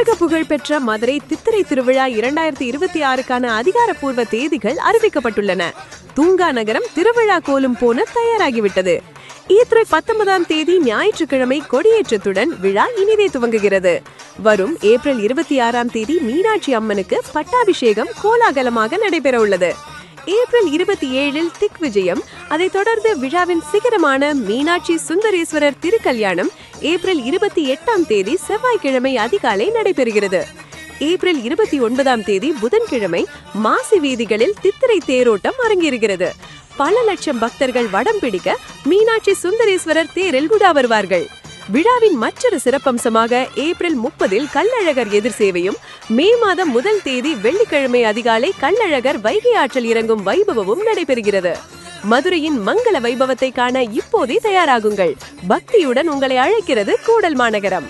உலக புகழ்பெற்ற மதுரை சித்திரை திருவிழா 2026க்கான அதிகாரப்பூர்வ தேதிகள் அறிவிக்கப்பட்டுள்ளன. தூங்கா நகரம் திருவிழா கோலம் போன தயாராகிவிட்டது. ஏப்ரல் 19ஆம் தேதி ஞாயிற்றுக்கிழமை கொடியேற்றத்துடன் விழா இனிதே துவங்குகிறது. வரும் ஏப்ரல் 26ஆம் தேதி மீனாட்சி அம்மனுக்கு பட்டாபிஷேகம் கோலாகலமாக நடைபெற உள்ளது. ஏப்ரல் 27இல் திக் விஜயம், அதைத் தொடர்ந்து விழாவின் சிகரமான மீனாட்சி சுந்தரேஸ்வரர் திருக்கல்யாணம் ஏப்ரல் 28ஆம் தேதி செவ்வாய்க்கிழமை அதிகாலை நடைபெறுகிறது. ஏப்ரல் 29ஆம் தேதி புதன்கிழமை மாசி வீதிகளில் சித்திரை தேரோட்டம் அரங்கேறுகிறது. பல லட்சம் பக்தர்கள் வடம் பிடிக்க மீனாட்சி சுந்தரேஸ்வரர் தேரில் உலா வருவார்கள். விழாவின் மற்றொரு சிறப்பம்சமாக ஏப்ரல் 30இல் கள்ளழகர் எதிர் சேவையும், மே மாதம் 1 தேதி வெள்ளிக்கிழமை அதிகாலை கள்ளழகர் வைகை ஆற்றில் இறங்கும் வைபவமும் நடைபெறுகிறது. மதுரையின் மங்கள வைபவத்தை காண இப்போதே தயாராகுங்கள். பக்தியுடன் உங்களை அழைக்கிறது கூடல் மாநகரம்.